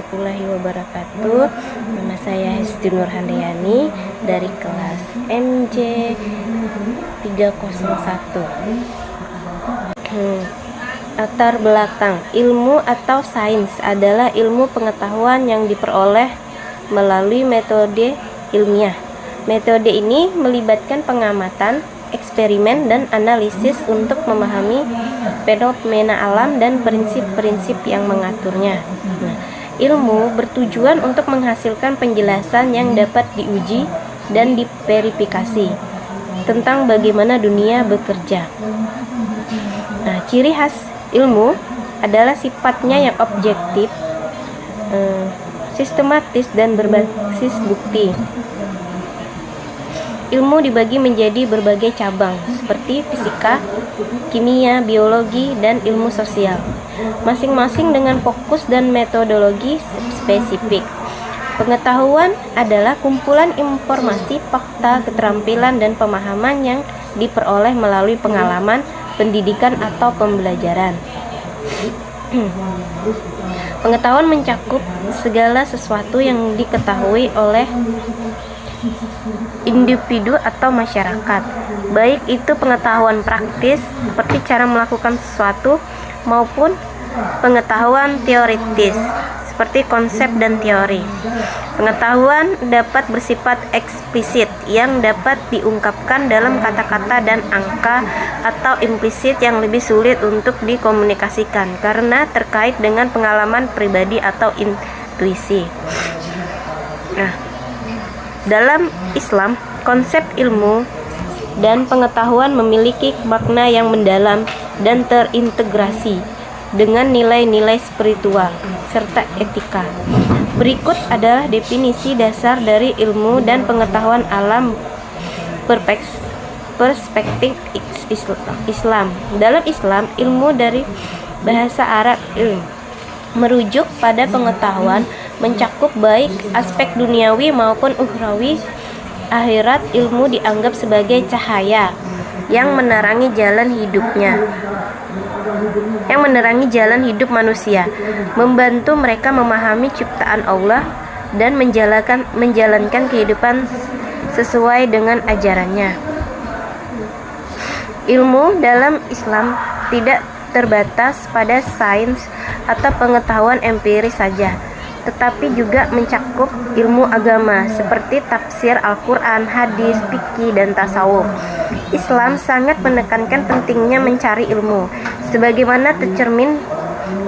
Warahmatullahi wabarakatuh. Nama saya Hesti Nurhandayani dari kelas MJ 301. Latar belakang. Ilmu atau sains adalah ilmu pengetahuan yang diperoleh melalui metode ilmiah. Metode ini melibatkan pengamatan, eksperimen, dan analisis untuk memahami fenomena alam dan prinsip-prinsip yang mengaturnya. Ilmu bertujuan untuk menghasilkan penjelasan yang dapat diuji dan diverifikasi tentang bagaimana dunia bekerja. Ciri khas ilmu adalah sifatnya yang objektif, sistematis, dan berbasis bukti. Ilmu dibagi menjadi berbagai cabang seperti fisika, kimia, biologi, dan ilmu sosial, masing-masing dengan fokus dan metodologi spesifik. Pengetahuan adalah kumpulan informasi, fakta, keterampilan, dan pemahaman yang diperoleh melalui pengalaman, pendidikan, atau pembelajaran. Pengetahuan mencakup segala sesuatu yang diketahui oleh individu atau masyarakat, baik itu pengetahuan praktis seperti cara melakukan sesuatu maupun pengetahuan teoritis seperti konsep dan teori. Pengetahuan dapat bersifat eksplisit yang dapat diungkapkan dalam kata-kata dan angka, atau implisit yang lebih sulit untuk dikomunikasikan karena terkait dengan pengalaman pribadi atau intuisi. Dalam Islam, konsep ilmu dan pengetahuan memiliki makna yang mendalam dan terintegrasi dengan nilai-nilai spiritual serta etika. Berikut adalah definisi dasar dari ilmu dan pengetahuan alam perspektif Islam. Dalam Islam, ilmu dari bahasa Arab merujuk pada pengetahuan, mencakup baik aspek duniawi maupun ukhrawi. Akhirat, ilmu dianggap sebagai cahaya yang menerangi jalan hidup manusia, membantu mereka memahami ciptaan Allah dan menjalankan kehidupan sesuai dengan ajarannya. Ilmu dalam Islam tidak terbatas pada sains atau pengetahuan empiris saja, tetapi juga mencakup ilmu agama seperti tafsir Al-Quran, hadis, fikih, dan tasawuf. Islam sangat menekankan pentingnya mencari ilmu, sebagaimana tercermin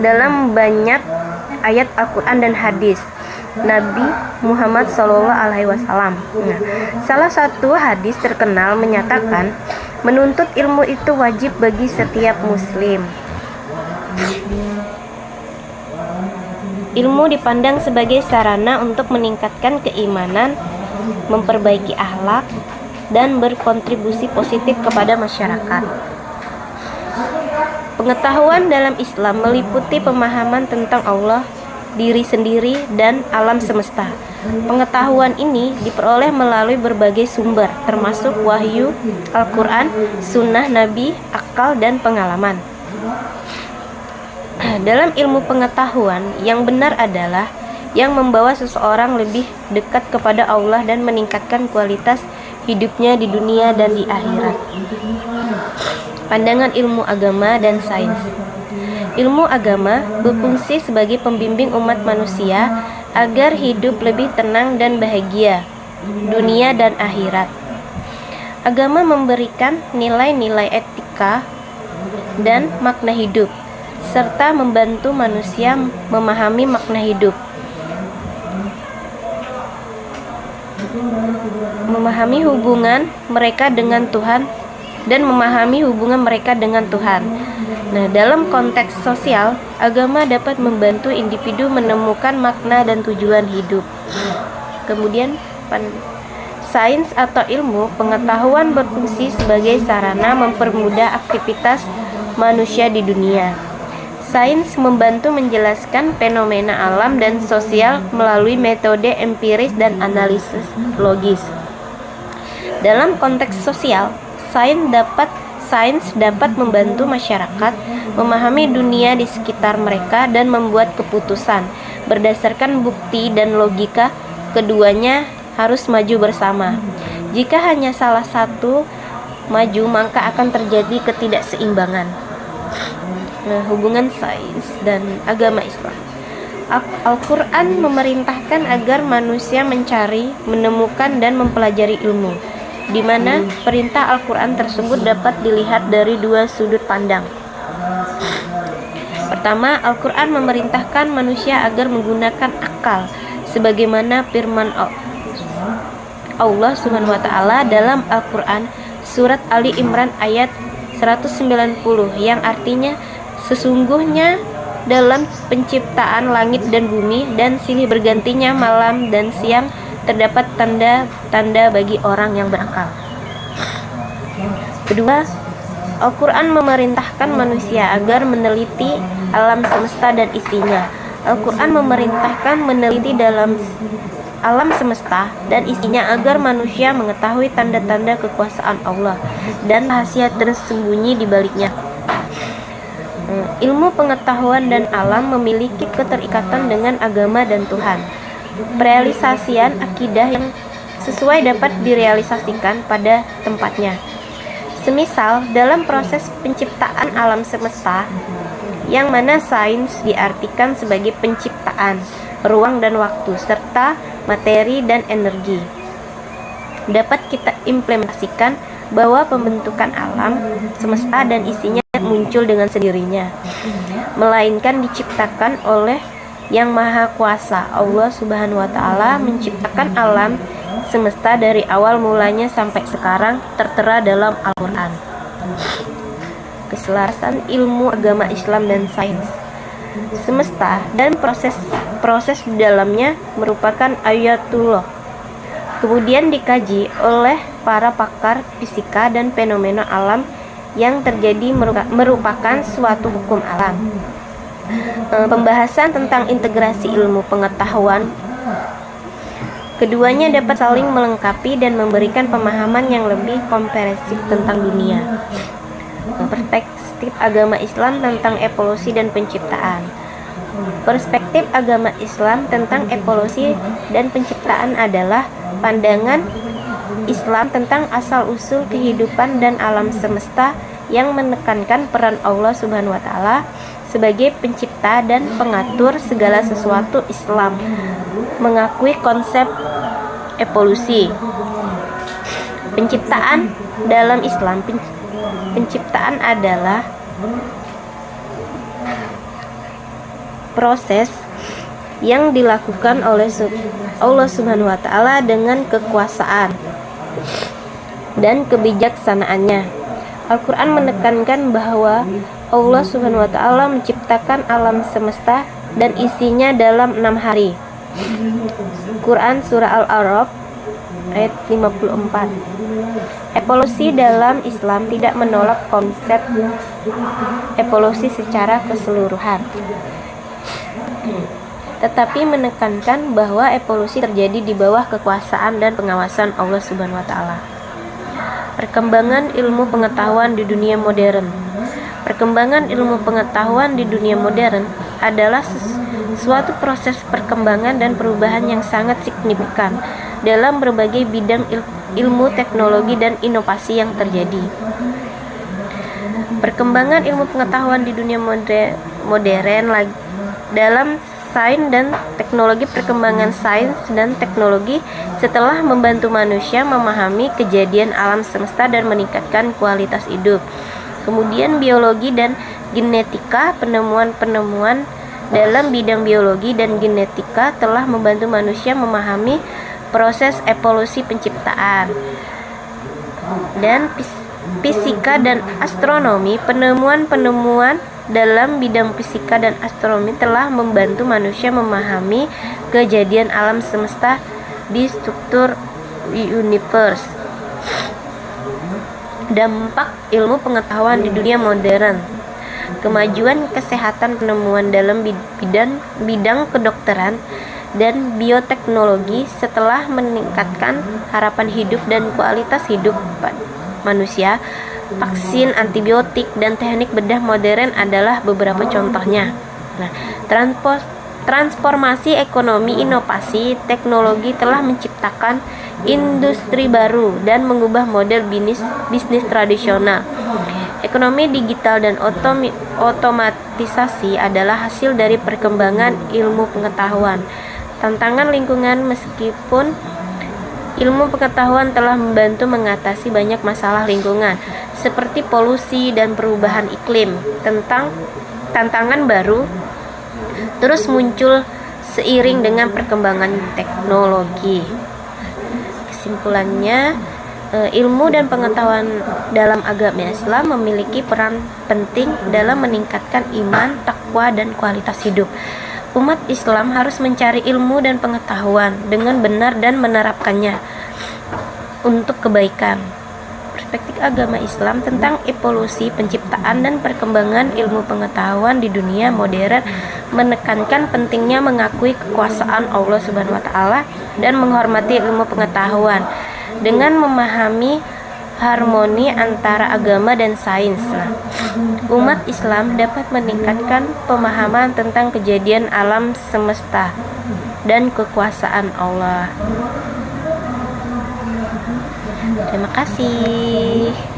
dalam banyak ayat Al-Quran dan hadis Nabi Muhammad SAW. Salah satu hadis terkenal menyatakan, menuntut ilmu itu wajib bagi setiap muslim. Ilmu dipandang sebagai sarana untuk meningkatkan keimanan, memperbaiki akhlak, dan berkontribusi positif kepada masyarakat. Pengetahuan dalam Islam meliputi pemahaman tentang Allah, diri sendiri, dan alam semesta. Pengetahuan ini diperoleh melalui berbagai sumber, termasuk wahyu, Al-Quran, sunnah Nabi, akal, dan pengalaman. Dalam ilmu pengetahuan, yang benar adalah yang membawa seseorang lebih dekat kepada Allah dan meningkatkan kualitas hidupnya di dunia dan di akhirat. Pandangan ilmu agama dan sains. Ilmu agama berfungsi sebagai pembimbing umat manusia agar hidup lebih tenang dan bahagia, dunia dan akhirat. Agama memberikan nilai-nilai etika dan makna hidup, serta membantu manusia memahami makna hidup, memahami hubungan mereka dengan Tuhan, dan memahami hubungan mereka dengan Tuhan. Dalam konteks sosial, agama dapat membantu individu menemukan makna dan tujuan hidup. Kemudian, sains atau ilmu pengetahuan berfungsi sebagai sarana mempermudah aktivitas manusia di dunia. Sains membantu menjelaskan fenomena alam dan sosial melalui metode empiris dan analisis logis. Dalam konteks sosial, sains dapat membantu masyarakat memahami dunia di sekitar mereka dan membuat keputusan Berdasarkan bukti dan logika, keduanya harus maju bersama. Jika hanya salah satu maju, maka akan terjadi ketidakseimbangan. Hubungan sains dan agama Islam. Al-Quran memerintahkan agar manusia mencari, menemukan, dan mempelajari ilmu, di mana perintah Al-Quran tersebut dapat dilihat dari dua sudut pandang. Pertama, Al-Quran memerintahkan manusia agar menggunakan akal, sebagaimana firman Allah Subhanahu wa Ta'ala dalam Al-Quran surat Ali Imran ayat 190, yang artinya, sesungguhnya dalam penciptaan langit dan bumi dan silih bergantinya malam dan siang terdapat tanda-tanda bagi orang yang berakal. Kedua, Al-Quran memerintahkan manusia agar meneliti alam semesta dan isinya. Al-Quran memerintahkan meneliti dalam alam semesta dan isinya agar manusia mengetahui tanda-tanda kekuasaan Allah dan rahasia tersembunyi di baliknya. Ilmu pengetahuan dan alam memiliki keterikatan dengan agama dan Tuhan. Realisasian akidah yang sesuai dapat direalisasikan pada tempatnya. Semisal dalam proses penciptaan alam semesta, yang mana sains diartikan sebagai penciptaan ruang dan waktu serta materi dan energi, dapat kita implementasikan bahwa pembentukan alam semesta dan isinya muncul dengan sendirinya, melainkan diciptakan oleh Yang Maha Kuasa. Allah Subhanahu wa Ta'ala menciptakan alam semesta dari awal mulanya sampai sekarang, tertera dalam Al-Quran. Keselarasan ilmu agama Islam dan sains. Semesta dan proses di dalamnya merupakan ayatullah, kemudian dikaji oleh para pakar fisika dan fenomena alam yang terjadi merupakan suatu hukum alam. Pembahasan tentang integrasi ilmu pengetahuan keduanya dapat saling melengkapi dan memberikan pemahaman yang lebih komprehensif tentang dunia. Perspektif agama Islam tentang evolusi dan penciptaan. Perspektif agama Islam tentang evolusi dan penciptaan adalah pandangan Islam tentang asal-usul kehidupan dan alam semesta yang menekankan peran Allah Subhanahu wa Ta'ala sebagai pencipta dan pengatur segala sesuatu. Islam mengakui konsep evolusi. Penciptaan dalam Islam, penciptaan adalah proses yang dilakukan oleh Allah Subhanahu wa Ta'ala dengan kekuasaan dan kebijaksanaannya. Al-Quran menekankan bahwa Allah Subhanahu wa Ta'ala menciptakan alam semesta dan isinya dalam 6 hari. Quran Surah Al-A'raf ayat 54. Evolusi dalam Islam tidak menolak konsep evolusi secara keseluruhan, tetapi menekankan bahwa evolusi terjadi di bawah kekuasaan dan pengawasan Allah Subhanahu wa Ta'ala. Perkembangan ilmu pengetahuan di dunia modern. Perkembangan ilmu pengetahuan di dunia modern adalah suatu proses perkembangan dan perubahan yang sangat signifikan dalam berbagai bidang ilmu, teknologi, dan inovasi yang terjadi. Perkembangan ilmu pengetahuan di dunia modern dalam sains dan teknologi. Perkembangan sains dan teknologi setelah membantu manusia memahami kejadian alam semesta dan meningkatkan kualitas hidup. Kemudian biologi dan genetika. Penemuan-penemuan dalam bidang biologi dan genetika telah membantu manusia memahami proses evolusi penciptaan. Dan fisika dan astronomi. Penemuan-penemuan dalam bidang fisika dan astronomi telah membantu manusia memahami kejadian alam semesta di struktur universe. Dampak ilmu pengetahuan di dunia modern. Kemajuan kesehatan, penemuan dalam bidang kedokteran dan bioteknologi setelah meningkatkan harapan hidup dan kualitas hidup manusia. Vaksin, antibiotik, dan teknik bedah modern adalah beberapa contohnya. Nah, Transformasi ekonomi, inovasi, teknologi telah menciptakan industri baru dan mengubah model bisnis tradisional. Ekonomi digital dan otomatisasi adalah hasil dari perkembangan ilmu pengetahuan. Tantangan lingkungan. Meskipun ilmu pengetahuan telah membantu mengatasi banyak masalah lingkungan seperti polusi dan perubahan iklim, tantangan baru terus muncul seiring dengan perkembangan teknologi. Kesimpulannya, ilmu dan pengetahuan dalam agama Islam memiliki peran penting dalam meningkatkan iman, takwa, dan kualitas hidup. Umat Islam harus mencari ilmu dan pengetahuan dengan benar dan menerapkannya untuk kebaikan. Perspektif agama Islam tentang evolusi, penciptaan, dan perkembangan ilmu pengetahuan di dunia modern menekankan pentingnya mengakui kekuasaan Allah Subhanahu wa taala dan menghormati ilmu pengetahuan dengan memahami harmoni antara agama dan sains. Umat Islam dapat meningkatkan pemahaman tentang kejadian alam semesta dan kekuasaan Allah. Terima kasih.